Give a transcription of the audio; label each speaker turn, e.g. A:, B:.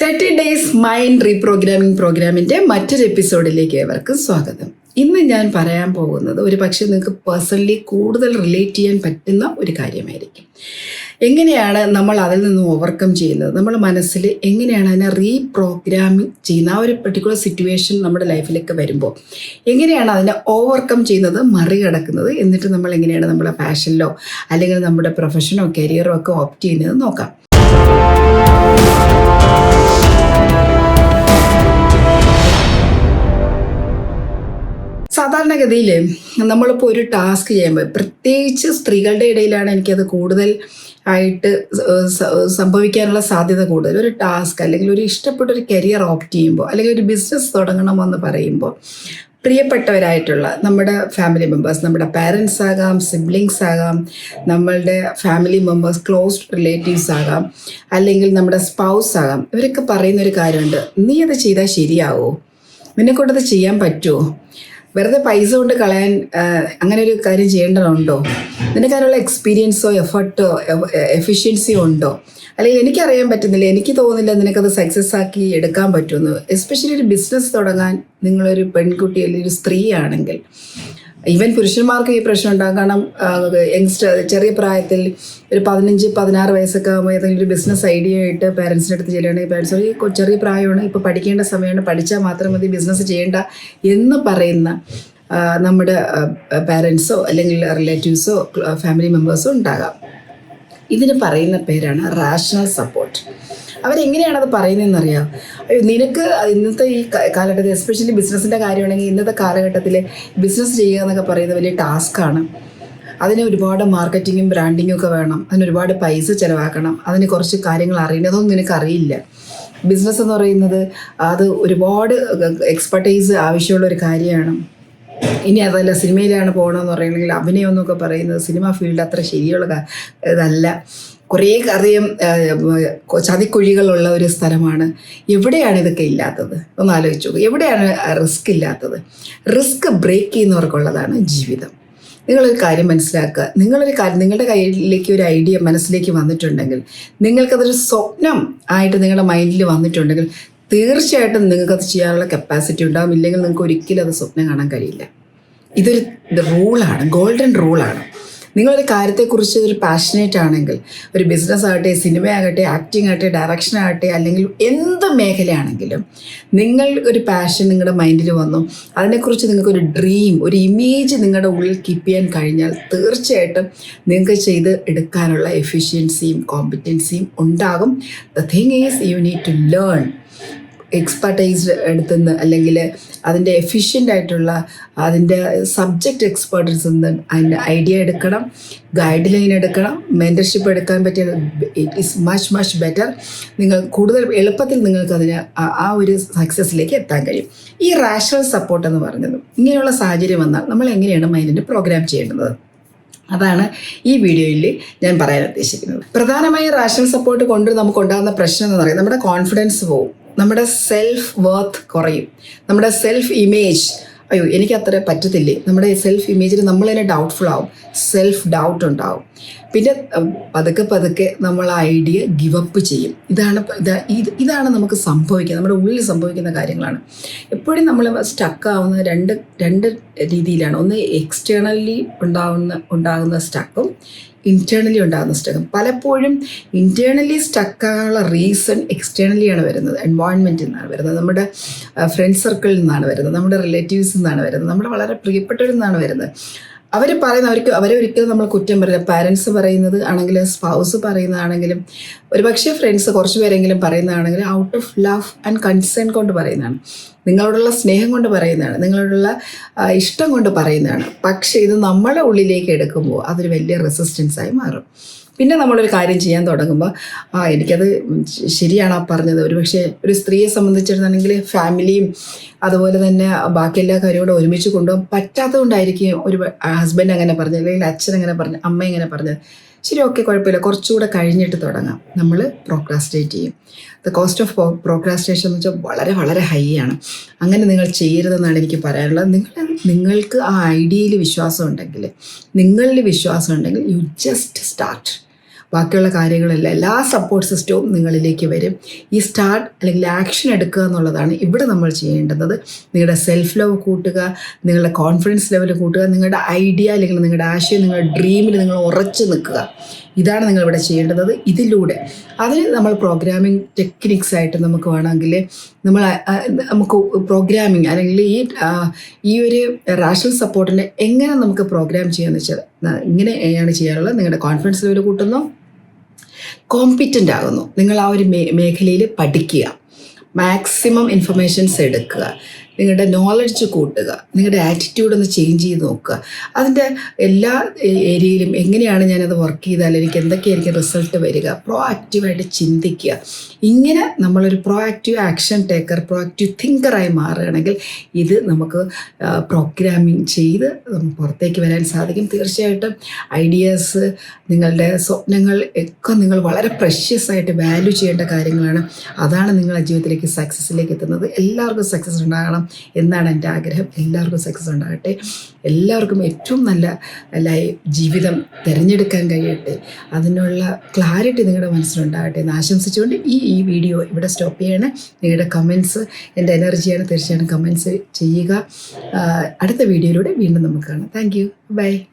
A: 30 days mind reprogramming പ്രോഗ്രാമിൻ്റെ മറ്റൊരു എപ്പിസോഡിലേക്ക് ഏവർക്കും സ്വാഗതം. ഇന്ന് ഞാൻ പറയാൻ പോകുന്നത് ഒരു പക്ഷേ നിങ്ങൾക്ക് പേഴ്സണലി കൂടുതൽ റിലേറ്റ് ചെയ്യാൻ പറ്റുന്ന ഒരു കാര്യമായിരിക്കും. എങ്ങനെയാണ് നമ്മൾ അതിൽ നിന്ന് ഓവർകം ചെയ്യുന്നത്, നമ്മുടെ മനസ്സിൽ എങ്ങനെയാണ് അതിനെ റീപ്രോഗ്രാമിംഗ് ചെയ്യുന്ന ആ ഒരു പെർട്ടിക്കുലർ സിറ്റുവേഷൻ നമ്മുടെ ലൈഫിലേക്ക് വരുമ്പോൾ എങ്ങനെയാണ് അതിനെ ഓവർകം ചെയ്യുന്നത്, മറികടക്കുന്നത്, എന്നിട്ട് നമ്മൾ എങ്ങനെയാണ് നമ്മുടെ പാഷനിലോ അല്ലെങ്കിൽ നമ്മുടെ പ്രൊഫഷനോ കരിയറോ ഒക്കെ ഓപ്റ്റ് ചെയ്യുന്നത് നോക്കാം. സാധാരണഗതിയിൽ നമ്മളിപ്പോൾ ഒരു ടാസ്ക് ചെയ്യുമ്പോൾ, പ്രത്യേകിച്ച് സ്ത്രീകളുടെ ഇടയിലാണ് എനിക്കത് കൂടുതൽ ആയിട്ട് സംഭവിക്കാനുള്ള സാധ്യത കൂടുതൽ. ഒരു ടാസ്ക് അല്ലെങ്കിൽ ഒരു ഇഷ്ടപ്പെട്ട ഒരു കരിയർ ഓപ്റ്റ് ചെയ്യുമ്പോൾ അല്ലെങ്കിൽ ഒരു ബിസിനസ് തുടങ്ങണമെന്ന് പറയുമ്പോൾ പ്രിയപ്പെട്ടവരായിട്ടുള്ള നമ്മുടെ ഫാമിലി മെമ്പേഴ്സ്, നമ്മുടെ പാരൻസ് ആകാം, സിബ്ലിങ്സ് ആകാം, നമ്മളുടെ ഫാമിലി മെമ്പേഴ്സ്, ക്ലോസ് റിലേറ്റീവ്സ് ആകാം, അല്ലെങ്കിൽ നമ്മുടെ സ്പൗസ് ആകാം, ഇവരൊക്കെ പറയുന്നൊരു കാര്യമുണ്ട്: നീ അത് ചെയ്താൽ ശരിയാവോ, നിന്നെക്കൊണ്ടത് ചെയ്യാൻ പറ്റുമോ, വെറുതെ പൈസ കൊണ്ട് കളയാൻ അങ്ങനെ ഒരു കാര്യം ചെയ്യേണ്ടതുണ്ടോ, നിനക്കതിനുള്ള എക്സ്പീരിയൻസോ എഫർട്ടോ എഫിഷ്യൻസിയോ ഉണ്ടോ, അല്ലെങ്കിൽ എനിക്കറിയാൻ പറ്റുന്നില്ല, എനിക്ക് തോന്നുന്നില്ല നിനക്കത് സക്സസ് ആക്കി എടുക്കാൻ പറ്റുമെന്ന്. എസ്പെഷ്യലി ഒരു ബിസിനസ് തുടങ്ങാൻ നിങ്ങളൊരു പെൺകുട്ടി അല്ലെങ്കിൽ ഒരു സ്ത്രീ ആണെങ്കിൽ, ഈവൻ പുരുഷന്മാർക്ക് ഈ പ്രശ്നം ഉണ്ടാകും. കാരണം ചെറിയ പ്രായത്തിൽ ഒരു 15-16 വയസ്സൊക്കെ ആകുമ്പോൾ ഏതെങ്കിലും ഒരു ബിസിനസ് ഐഡിയ ആയിട്ട് പാരൻസിൻ്റെ അടുത്ത് ചെല്ലുകയാണെങ്കിൽ പാരൻസ് ഈ ചെറിയ പ്രായമാണ്, ഇപ്പോൾ പഠിക്കേണ്ട സമയമാണ്, പഠിച്ചാൽ മാത്രം മതി, ബിസിനസ് ചെയ്യേണ്ട എന്ന് പറയുന്ന നമ്മുടെ പാരൻസോ അല്ലെങ്കിൽ റിലേറ്റീവ്സോ ഫാമിലി മെമ്പേഴ്സോ ഉണ്ടാകാം. ഇതിന് പറയുന്ന പേരാണ് റാഷണൽ സപ്പോർട്ട്. അവരെങ്ങനെയാണത് പറയുന്നതെന്നറിയാം. നിനക്ക് ഇന്നത്തെ ഈ കാലഘട്ടത്തിൽ, എസ്പെഷ്യലി ബിസിനസ്സിൻ്റെ കാര്യമാണെങ്കിൽ, ഇന്നത്തെ കാലഘട്ടത്തിൽ ബിസിനസ് ചെയ്യുക എന്നൊക്കെ പറയുന്നത് വലിയ ടാസ്ക്കാണ്. അതിന് ഒരുപാട് മാർക്കറ്റിങ്ങും ബ്രാൻഡിങ്ങും ഒക്കെ വേണം, അതിന് ഒരുപാട് പൈസ ചിലവാക്കണം, അതിന് കുറച്ച് കാര്യങ്ങൾ അറിയുന്നതൊന്നും നിനക്കറിയില്ല. ബിസിനസ് എന്ന് പറയുന്നത് അത് ഒരുപാട് എക്സ്പെർട്ടൈസ് ആവശ്യമുള്ള ഒരു കാര്യമാണ്. ഇനി അതല്ല, സിനിമയിലാണ് പോകണമെന്ന് പറയുകയാണെങ്കിൽ അഭിനയം എന്നൊക്കെ പറയുന്നത് സിനിമ ഫീൽഡ് അത്ര ശരിയുള്ള ഇതല്ല. കുറേ അധികം ചതിക്കുഴികളുള്ള ഒരു സ്ഥലമാണ്. എവിടെയാണ് ഇതൊക്കെ ഇല്ലാത്തത് ഒന്ന് ആലോചിച്ചു. എവിടെയാണ് റിസ്ക് ഇല്ലാത്തത്? റിസ്ക് ബ്രേക്ക് ചെയ്യുന്നവർക്കുള്ളതാണ് ജീവിതം. നിങ്ങളൊരു കാര്യം മനസ്സിലാക്കുക. നിങ്ങളുടെ കയ്യിലേക്ക് ഒരു ഐഡിയ മനസ്സിലേക്ക് വന്നിട്ടുണ്ടെങ്കിൽ, നിങ്ങൾക്കതൊരു സ്വപ്നം ആയിട്ട് നിങ്ങളുടെ മൈൻഡിൽ വന്നിട്ടുണ്ടെങ്കിൽ, തീർച്ചയായിട്ടും നിങ്ങൾക്കത് ചെയ്യാനുള്ള കപ്പാസിറ്റി ഉണ്ടാകും. ഇല്ലെങ്കിൽ നിങ്ങൾക്ക് ഒരിക്കലും അത് സ്വപ്നം കാണാൻ കഴിയില്ല. ഇതൊരു റൂളാണ്, ഗോൾഡൻ റൂളാണ്. നിങ്ങളൊരു കാര്യത്തെക്കുറിച്ച് ഒരു പാഷനേറ്റ് ആണെങ്കിൽ, ഒരു ബിസിനസ് ആകട്ടെ, സിനിമയാകട്ടെ, ആക്ടിങ് ആകട്ടെ, ഡയറക്ഷൻ ആകട്ടെ, അല്ലെങ്കിൽ എന്ത് മേഖലയാണെങ്കിലും, നിങ്ങൾ ഒരു പാഷൻ നിങ്ങളുടെ മൈൻഡിൽ വന്നു, അതിനെക്കുറിച്ച് നിങ്ങൾക്കൊരു ഡ്രീം, ഒരു ഇമേജ് നിങ്ങളുടെ ഉള്ളിൽ കീപ്പ് ചെയ്യാൻ കഴിഞ്ഞാൽ തീർച്ചയായിട്ടും നിങ്ങൾക്ക് ചെയ്ത് എടുക്കാനുള്ള എഫിഷ്യൻസിയും കോമ്പറ്റൻസിയും ഉണ്ടാകും. The thing is you need to learn. എക്സ്പെർട്ടൈസ്ഡ് എടുത്തുനിന്ന്, അല്ലെങ്കിൽ അതിൻ്റെ എഫിഷ്യൻ്റ് ആയിട്ടുള്ള അതിൻ്റെ സബ്ജക്റ്റ് എക്സ്പേർട്ടിൽ നിന്ന് അതിൻ്റെ ഐഡിയ എടുക്കണം, ഗൈഡ് ലൈൻ എടുക്കണം, മെൻറ്റർഷിപ്പ് എടുക്കാൻ പറ്റിയ ഇറ്റ് ഈസ് മച്ച് ബെറ്റർ. നിങ്ങൾ കൂടുതൽ എളുപ്പത്തിൽ നിങ്ങൾക്കതിന് ആ ഒരു സക്സസ്സിലേക്ക് എത്താൻ കഴിയും. ഈ റാഷണൽ സപ്പോർട്ട് എന്ന് പറയുന്നത്, ഇങ്ങനെയുള്ള സാഹചര്യം വന്നാൽ നമ്മൾ എങ്ങനെയാണ് മൈൻഡിനെ പ്രോഗ്രാം ചെയ്യേണ്ടത്, അതാണ് ഈ വീഡിയോയിൽ ഞാൻ പറയാൻ ഉദ്ദേശിക്കുന്നത്. പ്രധാനമായും റാഷണൽ സപ്പോർട്ട് കൊണ്ട് നമുക്കുണ്ടാകുന്ന പ്രശ്നം എന്ന് പറയുന്നത്, നമ്മുടെ കോൺഫിഡൻസ് പോവും, നമ്മുടെ സെൽഫ് വർത്ത് കുറയും, നമ്മുടെ സെൽഫ് ഇമേജ്, അയ്യോ എനിക്കത്ര പറ്റത്തില്ലേ, നമ്മുടെ സെൽഫ് ഇമേജിൽ നമ്മൾ തന്നെ ഡൗട്ട്ഫുൾ ആവും, സെൽഫ് ഡൗട്ട് ഉണ്ടാവും. പിന്നെ പതുക്കെ നമ്മൾ ആ ഐഡിയ ഗിവപ്പ് ചെയ്യും. ഇതാണ് നമുക്ക് സംഭവിക്കുക, നമ്മുടെ ഉള്ളിൽ സംഭവിക്കുന്ന കാര്യങ്ങളാണ്. എപ്പോഴും നമ്മൾ സ്റ്റക്കാവുന്നത് രണ്ട് രീതിയിലാണ്. ഒന്ന് എക്സ്റ്റേണലി ഉണ്ടാകുന്ന സ്റ്റക്കും, ഇൻറ്റേർണലി ഉണ്ടാകുന്ന സ്റ്റക്കും. പലപ്പോഴും ഇൻറ്റേർണലി സ്റ്റക്കാനുള്ള റീസൺ എക്സ്റ്റേണലിയാണ് വരുന്നത്, എൻവയോൺമെൻറ്റിൽ നിന്നാണ് വരുന്നത്, നമ്മുടെ ഫ്രണ്ട് സർക്കിളിൽ നിന്നാണ് വരുന്നത്, നമ്മുടെ റിലേറ്റീവ്സിൽ നിന്നാണ് വരുന്നത്, നമ്മുടെ വളരെ പ്രിയപ്പെട്ടവരിൽ നിന്നാണ് വരുന്നത്. അവരെ ഒരിക്കലും നമ്മൾ കുറ്റം പറയില്ല. പാരൻസ് പറയുന്നത് ആണെങ്കിലും, സ്പൗസ് പറയുന്നതാണെങ്കിലും, ഒരുപക്ഷെ ഫ്രണ്ട്സ് കുറച്ച് പേരെങ്കിലും പറയുന്നതാണെങ്കിലും out of love and concern കൊണ്ട് പറയുന്നതാണ്, നിങ്ങളോടുള്ള സ്നേഹം കൊണ്ട് പറയുന്നതാണ്, നിങ്ങളോടുള്ള ഇഷ്ടം കൊണ്ട് പറയുന്നതാണ്. പക്ഷേ ഇത് നമ്മുടെ ഉള്ളിലേക്ക് എടുക്കുമ്പോൾ അതൊരു വലിയ റെസിസ്റ്റൻസായി മാറും. പിന്നെ നമ്മളൊരു കാര്യം ചെയ്യാൻ തുടങ്ങുമ്പോൾ, എനിക്കത് ശരിയാണോ പറഞ്ഞത്. ഒരുപക്ഷെ ഒരു സ്ത്രീയെ സംബന്ധിച്ചിടത്താണെങ്കിൽ ഫാമിലിയും അതുപോലെ തന്നെ ബാക്കി എല്ലാ കാര്യവും കൂടെ ഒരുമിച്ച് കൊണ്ടുപോകാൻ പറ്റാത്തതുകൊണ്ടായിരിക്കും ഒരു ഹസ്ബൻഡ് അങ്ങനെ പറഞ്ഞത്, അല്ലെങ്കിൽ അച്ഛൻ അങ്ങനെ പറഞ്ഞു, അമ്മ ഇങ്ങനെ പറഞ്ഞത്. ശരി, ഓക്കെ, കുഴപ്പമില്ല, കുറച്ചുകൂടെ കഴിഞ്ഞിട്ട് തുടങ്ങാം. നമ്മൾ പ്രോക്രാസ്റ്റിനേറ്റ് ചെയ്യും. ദ കോസ്റ്റ് ഓഫ് പ്രോക്രാസ്റ്റിനേഷൻ എന്ന് വെച്ചാൽ വളരെ വളരെ ഹൈ ആണ്. അങ്ങനെ നിങ്ങൾ ചെയ്യരുതെന്നാണ് എനിക്ക് പറയാനുള്ളത്. നിങ്ങൾക്ക് ആ ഐഡിയയിൽ വിശ്വാസം ഉണ്ടെങ്കിൽ, നിങ്ങളിൽ വിശ്വാസം ഉണ്ടെങ്കിൽ, യു ജസ്റ്റ് സ്റ്റാർട്ട്. ബാക്കിയുള്ള കാര്യങ്ങളെല്ലാം എല്ലാ സപ്പോർട്ട് സിസ്റ്റവും നിങ്ങളിലേക്ക് വരും. ഈ സ്റ്റാർട്ട് അല്ലെങ്കിൽ ആക്ഷൻ എടുക്കുക എന്നുള്ളതാണ് ഇവിടെ നമ്മൾ ചെയ്യേണ്ടത്. നിങ്ങളുടെ സെൽഫ് ലവ് കൂട്ടുക, നിങ്ങളുടെ കോൺഫിഡൻസ് ലെവൽ കൂട്ടുക, നിങ്ങളുടെ ഐഡിയ അല്ലെങ്കിൽ നിങ്ങളുടെ ആശയം, നിങ്ങളുടെ ഡ്രീമിൽ നിങ്ങൾ ഉറച്ചു നിൽക്കുക. ഇതാണ് നിങ്ങളിവിടെ ചെയ്യേണ്ടത്. ഇതിലൂടെ അതിന് നമ്മൾ പ്രോഗ്രാമിംഗ് ടെക്നിക്സ് ആയിട്ട് നമുക്ക് വേണമെങ്കിൽ നമുക്ക് പ്രോഗ്രാമിംഗ് അല്ലെങ്കിൽ ഈ ഒരു റാഷണൽ സപ്പോർട്ടിനെ എങ്ങനെ നമുക്ക് പ്രോഗ്രാം ചെയ്യാമെന്ന് വെച്ചാൽ ഇങ്ങനെയാണ് ചെയ്യാറുള്ളത്. നിങ്ങളുടെ കോൺഫിഡൻസ് ലെവൽ കൂട്ടുന്നു, കോമ്പിറ്റൻ്റ് ആകുന്നു, നിങ്ങൾ ആ ഒരു മേഖലയിൽ പഠിക്കുക, മാക്സിമം ഇൻഫർമേഷൻസ് എടുക്കുക, നിങ്ങളുടെ നോളജ് കൂട്ടുക, നിങ്ങളുടെ ആറ്റിറ്റ്യൂഡ് ഒന്ന് ചേഞ്ച് ചെയ്ത് നോക്കുക. അതിൻ്റെ എല്ലാ ഏരിയയിലും എങ്ങനെയാണ് ഞാനത് വർക്ക് ചെയ്താൽ എനിക്ക് എന്തൊക്കെയായിരിക്കും റിസൾട്ട് വരിക, പ്രോ ആക്റ്റീവായിട്ട് ചിന്തിക്കുക. ഇങ്ങനെ നമ്മളൊരു proactive action taker, proactive തിങ്കറായി മാറുകയാണെങ്കിൽ ഇത് നമുക്ക് പ്രോഗ്രാമിംഗ് ചെയ്ത് പുറത്തേക്ക് വരാൻ സാധിക്കും. തീർച്ചയായിട്ടും ഐഡിയാസ്, നിങ്ങളുടെ സ്വപ്നങ്ങൾ ഒക്കെ നിങ്ങൾ വളരെ പ്രഷ്യസ് ആയിട്ട് വാല്യൂ ചെയ്യേണ്ട കാര്യങ്ങളാണ്. അതാണ് നിങ്ങളുടെ ജീവിതത്തിലേക്ക് സക്സസ്സിലേക്ക് എത്തുന്നത്. എല്ലാവർക്കും സക്സസ് ഉണ്ടാകണം എന്നാണ് എൻ്റെ ആഗ്രഹം. എല്ലാവർക്കും സക്സസ് ഉണ്ടാകട്ടെ. എല്ലാവർക്കും ഏറ്റവും നല്ല ജീവിതം തിരഞ്ഞെടുക്കാൻ കഴിയട്ടെ. അതിനുള്ള ക്ലാരിറ്റി നിങ്ങളുടെ മനസ്സിലുണ്ടാകട്ടെ എന്ന് ആശംസിച്ചുകൊണ്ട് ഈ വീഡിയോ ഇവിടെ സ്റ്റോപ്പ് ചെയ്യണം. നിങ്ങളുടെ കമൻസ് എൻ്റെ എനർജിയാണ്. തീർച്ചയായും കമൻസ് ചെയ്യുക. അടുത്ത വീഡിയോയിലൂടെ വീണ്ടും നമുക്ക് കാണാം. Thank you. ബൈ.